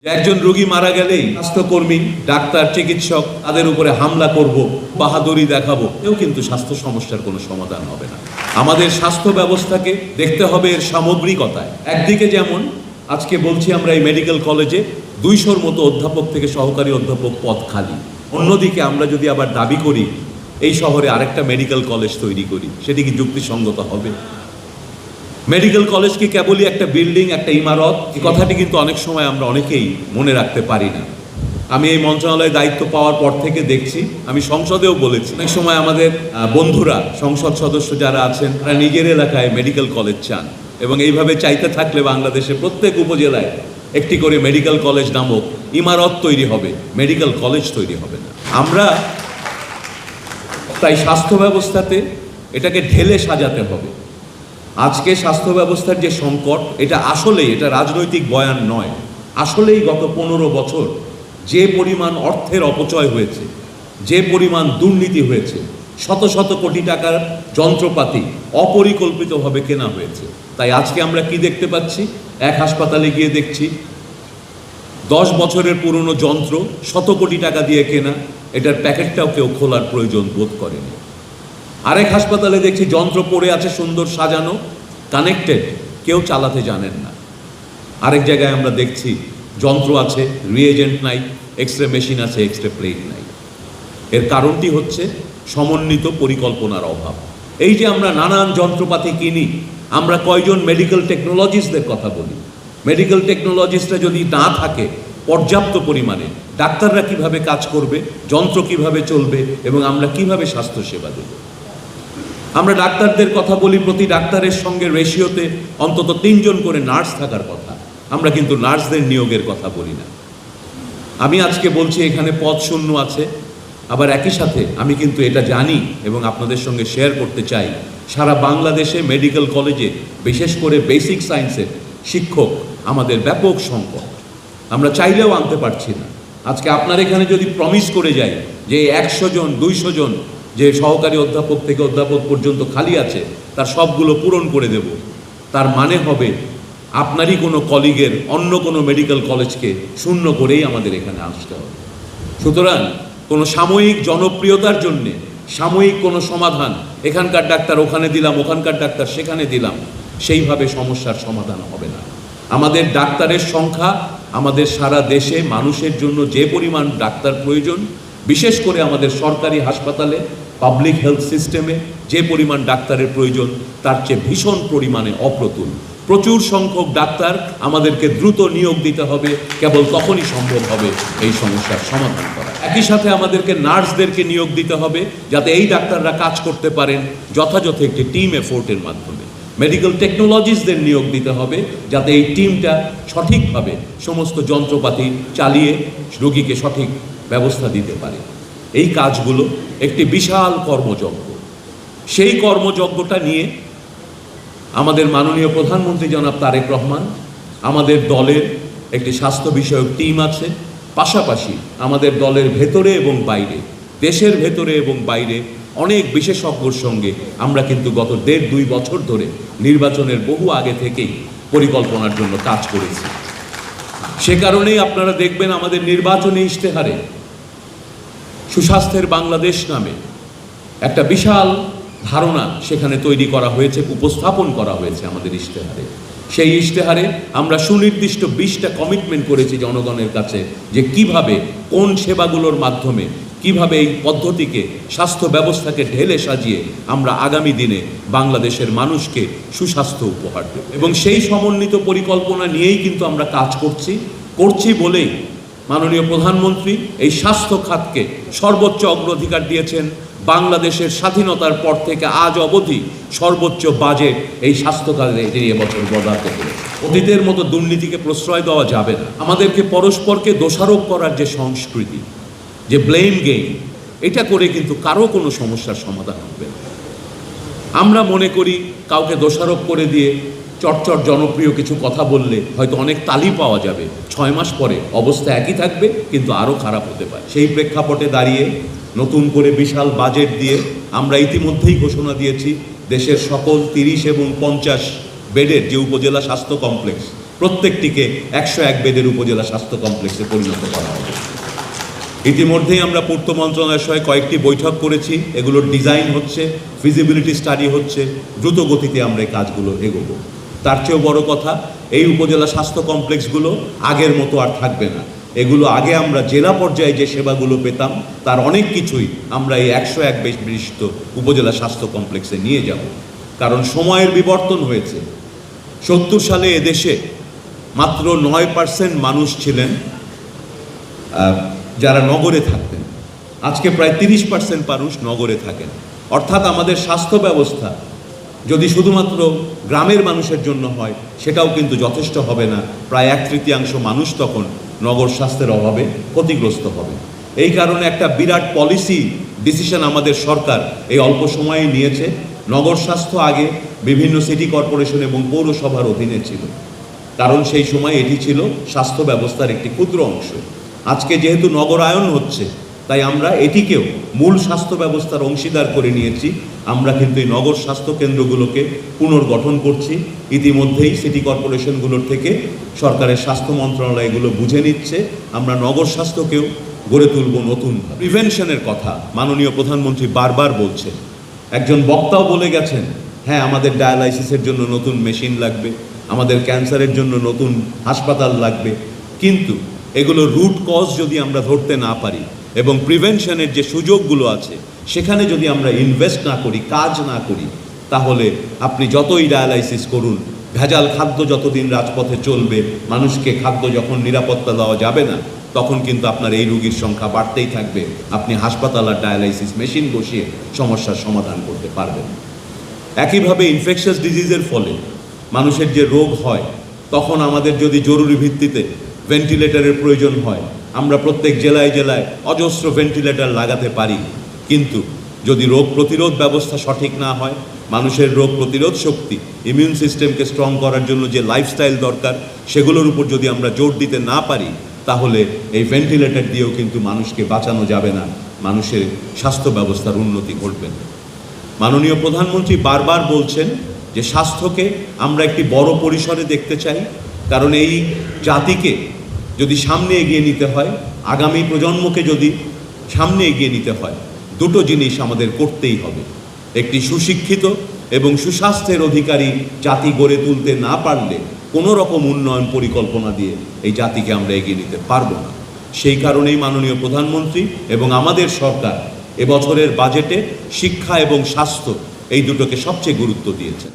একজন রোগী মারা গেলেই স্বাস্থ্যকর্মী, ডাক্তার, চিকিৎসক তাদের উপরে হামলা করব, বাহাদুরি দেখাবো, এও কিন্তু স্বাস্থ্য সমস্যার কোনো সমাধান হবে না। আমাদের স্বাস্থ্য ব্যবস্থাকে দেখতে হবে এর সামগ্রিকতায়। একদিকে যেমন আজকে বলছি আমরা এই মেডিকেল কলেজে 200-র মতো অধ্যাপক থেকে সহকারী অধ্যাপক পদ খালি। অন্যদিকে আমরা যদি আবার দাবি করি এই শহরে আরেকটা মেডিকেল কলেজ তৈরি করি, সেটি কি যুক্তিসঙ্গত হবে? মেডিকেল কলেজ কি কেবলই একটা বিল্ডিং, একটা ইমারত? এই কথাটি কিন্তু অনেক সময় আমরা অনেকেই মনে রাখতে পারি না। আমি এই মন্ত্রণালয়ে দায়িত্ব পাওয়ার পর থেকে দেখছি, আমি সংসদেও বলেছি, অনেক সময় আমাদের বন্ধুরা, সংসদ সদস্য যারা আছেন, তারা নিজের এলাকায় মেডিকেল কলেজ চান এবং এইভাবে চাইতে থাকলে বাংলাদেশে প্রত্যেক উপজেলায় একটি করে মেডিকেল কলেজ নামক ইমারত তৈরি হবে, মেডিকেল কলেজ তৈরি হবে না। আমরা তাই স্বাস্থ্য ব্যবস্থাতে এটাকে ঢেলে সাজাতে হবে। আজকে স্বাস্থ্য ব্যবস্থার যে সংকট, এটা রাজনৈতিক বয়ান নয়। আসলেই গত 15 বছর যে পরিমাণ অর্থের অপচয় হয়েছে, যে পরিমাণ দুর্নীতি হয়েছে, শত শত কোটি টাকার যন্ত্রপাতি অপরিকল্পিতভাবে কেনা হয়েছে। তাই আজকে আমরা কি দেখতে পাচ্ছি? এক হাসপাতালে গিয়ে দেখছি 10 বছরের পুরনো যন্ত্র, শত কোটি টাকা দিয়ে কেনা, এটার প্যাকেটটাও কেউ খোলার প্রয়োজন বোধ করেনি। আরেক হাসপাতালে দেখছি যন্ত্র পড়ে আছে সুন্দর সাজানো, কানেক্টেড, কেউ চালাতে জানেন না। আরেক জায়গায় আমরা দেখছি যন্ত্র আছে, রিএজেন্ট নাই, এক্সরে মেশিন আছে, এক্সরে প্লেট নাই। এর কারণটি হচ্ছে সমন্বিত পরিকল্পনার অভাব। এই যে আমরা নানান যন্ত্রপাতি কিনি, আমরা কয়জন মেডিকেল টেকনোলজিস্টদের কথা বলি। মেডিকেল টেকনোলজিস্টরা যদি না থাকে পর্যাপ্ত পরিমাণে, ডাক্তাররা কিভাবে কাজ করবে, যন্ত্র কিভাবে চলবে এবং আমরা কিভাবে স্বাস্থ্যসেবা দেব? আমরা ডাক্তারদের কথা বলি, প্রতি ডাক্তারের সঙ্গে রেশিওতে অন্তত 3 জন করে নার্স থাকার কথা। আমরা কিন্তু নার্সদের নিয়োগের কথা বলি না। আমি আজকে বলছি এখানে পদ শূন্য আছে, আবার একই সাথে আমি কিন্তু এটা জানি এবং আপনাদের সঙ্গে শেয়ার করতে চাই, সারা বাংলাদেশে মেডিকেল কলেজে বিশেষ করে বেসিক সায়েন্সের শিক্ষক আমাদের ব্যাপক সংকট। আমরা চাইলেও আনতে পারছি না। আজকে আপনার এখানে যদি প্রমিস করে যাই যে 100 জন 200 জন যে সহকারী অধ্যাপক থেকে অধ্যাপক পর্যন্ত খালি আছে, তার সবগুলো পূরণ করে দেব, তার মানে হবে আপনারই কোনো কলিগের অন্য কোনো মেডিকেল কলেজকে শূন্য করেই আমাদের এখানে আসতে হবে। সুতরাং কোনো সাময়িক জনপ্রিয়তার জন্যে সাময়িক কোনো সমাধান, এখানকার ডাক্তার ওখানে দিলাম, ওখানকার ডাক্তার সেখানে দিলাম, সেইভাবে সমস্যার সমাধান হবে না। আমাদের ডাক্তারের সংখ্যা, আমাদের সারা দেশে মানুষের জন্য যে পরিমাণ ডাক্তার প্রয়োজন, বিশেষ করে আমাদের সরকারি হাসপাতালে, পাবলিক হেলথ সিস্টেমে যে পরিমাণ ডাক্তারের প্রয়োজন, তার চেয়ে ভীষণ পরিমাণে অপ্রতুল। প্রচুর সংখ্যক ডাক্তার আমাদেরকে দ্রুত নিয়োগ দিতে হবে, কেবল তখনই সম্ভব হবে এই সমস্যার সমাধান করা। একই সাথে আমাদেরকে নার্সদেরকে নিয়োগ দিতে হবে, যাতে এই ডাক্তাররা কাজ করতে পারেন যথাযথ একটি টিম এফোর্টের মাধ্যমে। মেডিকেল টেকনোলজিস্টদের নিয়োগ দিতে হবে, যাতে এই টিমটা সঠিকভাবে সমস্ত যন্ত্রপাতি চালিয়ে রোগীকে সঠিক ব্যবস্থা দিতে পারে। এই কাজগুলো একটি বিশাল কর্মযজ্ঞ। সেই কর্মযজ্ঞটা নিয়ে আমাদের মাননীয় প্রধানমন্ত্রী জনাব তারেক রহমান, আমাদের দলের একটি স্বাস্থ্য বিষয়ক টিম আছে, পাশাপাশি আমাদের দলের ভেতরে এবং বাইরে, দেশের ভেতরে এবং বাইরে অনেক বিশেষজ্ঞর সঙ্গে আমরা কিন্তু গত 1.5-2 বছর ধরে নির্বাচনের বহু আগে থেকেই পরিকল্পনার জন্য কাজ করেছি। সে কারণেই আপনারা দেখবেন আমাদের নির্বাচনী ইশতেহারে সুস্বাস্থ্যের বাংলাদেশ নামে একটা বিশাল ধারণা সেখানে তৈরি করা হয়েছে, উপস্থাপন করা হয়েছে আমাদের ইশতেহারে। সেই ইশতেহারে আমরা সুনির্দিষ্ট 20টা কমিটমেন্ট করেছি জনগণের কাছে, যে কিভাবে কোন সেবাগুলোর মাধ্যমে কিভাবে এই পদ্ধতিকে, স্বাস্থ্য ব্যবস্থাকে ঢেলে সাজিয়ে আমরা আগামী দিনে বাংলাদেশের মানুষকে সুস্বাস্থ্য উপহার দেব। এবং সেই সমন্বিত পরিকল্পনা নিয়েই কিন্তু আমরা কাজ করছি বলেই মাননীয় প্রধানমন্ত্রী এই স্বাস্থ্য খাতকে সর্বোচ্চ অগ্রাধিকার দিয়েছেন। বাংলাদেশের স্বাধীনতার পর থেকে আজ অবধি সর্বোচ্চ বাজেট এই স্বাস্থ্য খাতে এবছর বরাদ্দ করেছে। অতীতের মতো দুর্নীতিকে প্রশ্রয় দেওয়া যাবে না। আমাদেরকে পরস্পরকে দোষারোপ করার যে সংস্কৃতি, যে ব্লেম গেম, এটা করে কিন্তু কারো কোনো সমস্যার সমাধান হবে না। আমরা মনে করি কাউকে দোষারোপ করে দিয়ে চটচট জনপ্রিয় কিছু কথা বললে হয়তো অনেক তালি পাওয়া যাবে, 6 মাস পরে অবস্থা একই থাকবে, কিন্তু আরও খারাপ হতে পারে। সেই প্রেক্ষাপটে দাঁড়িয়ে নতুন করে বিশাল বাজেট দিয়ে আমরা ইতিমধ্যেই ঘোষণা দিয়েছি দেশের সকল 30 এবং 50 বেডের যে উপজেলা স্বাস্থ্য কমপ্লেক্স, প্রত্যেকটিকে 101 বেডের উপজেলা স্বাস্থ্য কমপ্লেক্সে পরিণত করা হবে। ইতিমধ্যেই আমরা পূর্ত মন্ত্রণালয়ের সঙ্গে কয়েকটি বৈঠক করেছি, এগুলোর ডিজাইন হচ্ছে, ফিজিবিলিটি স্টাডি হচ্ছে, দ্রুত গতিতে আমরা এই কাজগুলো এগোবো। তার চেয়েও বড় কথা, এই উপজেলা স্বাস্থ্য কমপ্লেক্সগুলো আগের মতো আর থাকবে না। এগুলো আগে আমরা জেলা পর্যায়ে যে সেবাগুলো পেতাম তার অনেক কিছুই আমরা এই 101 বেড বিশিষ্ট উপজেলা স্বাস্থ্য কমপ্লেক্সে নিয়ে যাব। কারণ সময়ের বিবর্তন হয়েছে। 70 সালে এদেশে মাত্র 9% মানুষ ছিলেন যারা নগরে থাকতেন। আজকে প্রায় 30% মানুষ নগরে থাকেন। অর্থাৎ আমাদের স্বাস্থ্য ব্যবস্থা যদি শুধুমাত্র গ্রামের মানুষের জন্য হয় সেটাও কিন্তু যথেষ্ট হবে না। প্রায় 1/3 মানুষ তখন নগর স্বাস্থ্যের অভাবে ক্ষতিগ্রস্ত হবে। এই কারণে একটা বিরাট পলিসি ডিসিশন আমাদের সরকার এই অল্প সময়ে নিয়েছে। নগর স্বাস্থ্য আগে বিভিন্ন সিটি কর্পোরেশন এবং পৌরসভার অধীনে ছিল, কারণ সেই সময় এটি ছিল স্বাস্থ্য ব্যবস্থার একটি ক্ষুদ্র অংশ। আজকে যেহেতু নগরায়ন হচ্ছে তাই আমরা এটিকেও মূল স্বাস্থ্য ব্যবস্থার অংশীদার করে নিয়েছি। আমরা কিন্তু এই নগর স্বাস্থ্য কেন্দ্রগুলোকে পুনর্গঠন করছি। ইতিমধ্যেই সিটি কর্পোরেশনগুলোর থেকে সরকারের স্বাস্থ্য মন্ত্রণালয় এগুলো বুঝে নিচ্ছে। আমরা নগর স্বাস্থ্যকেও গড়ে তুলব নতুন। প্রিভেনশনের কথা মাননীয় প্রধানমন্ত্রী বারবার বলছেন। একজন বক্তাও বলে গেছেন, হ্যাঁ আমাদের ডায়ালাইসিসের জন্য নতুন মেশিন লাগবে, আমাদের ক্যান্সারের জন্য নতুন হাসপাতাল লাগবে, কিন্তু এগুলো রুট কজ যদি আমরা ধরতে না পারি এবং প্রিভেনশনের যে সুযোগগুলো আছে সেখানে যদি আমরা ইনভেস্ট না করি, কাজ না করি, তাহলে আপনি যতই ডায়ালাইসিস করুন, ভেজাল খাদ্য যতদিন রাজপথে চলবে, মানুষকে খাদ্য যখন নিরাপত্তা দেওয়া যাবে না, তখন কিন্তু আপনার এই রোগীর সংখ্যা বাড়তেই থাকবে। আপনি হাসপাতাল আর ডায়ালাইসিস মেশিন বসিয়ে সমস্যার সমাধান করতে পারবেন। একইভাবে ইনফেকশাস ডিজিজের ফলে মানুষের যে রোগ হয়, তখন আমাদের যদি জরুরি ভিত্তিতে ভেন্টিলেটরের প্রয়োজন হয়, আমরা প্রত্যেক জেলায় জেলায় অজস্র ভেন্টিলেটর লাগাতে পারি। কিন্তু যদি রোগ প্রতিরোধ ব্যবস্থা সঠিক না হয়, মানুষের রোগ প্রতিরোধ শক্তি, ইমিউন সিস্টেমকে স্ট্রং করার জন্য যে লাইফস্টাইল দরকার, সেগুলোর উপর যদি আমরা জোর দিতে না পারি, তাহলে এই ভেন্টিলেটর দিয়েও কিন্তু মানুষকে বাঁচানো যাবে না, মানুষের স্বাস্থ্য ব্যবস্থার উন্নতি ঘটবে না। মাননীয় প্রধানমন্ত্রী বারবার বলছেন যে স্বাস্থ্যকে আমরা একটি বড় পরিসরে দেখতে চাই, কারণ এই জাতিকে যদি সামনে এগিয়ে নিতে হয়, আগামী প্রজন্মকে যদি সামনে এগিয়ে নিতে হয়, দুটো জিনিস আমাদের করতেই হবে। একটি সুশিক্ষিত এবং সুস্বাস্থ্যের অধিকারী জাতি গড়ে তুলতে না পারলে কোনো রকম উন্নয়ন পরিকল্পনা দিয়ে এই জাতিকে আমরা এগিয়ে নিতে পারবো না। সেই কারণেই মাননীয় প্রধানমন্ত্রী এবং আমাদের সরকার এবছরের বাজেটে শিক্ষা এবং স্বাস্থ্য এই দুটোকে সবচেয়ে গুরুত্ব দিয়েছেন।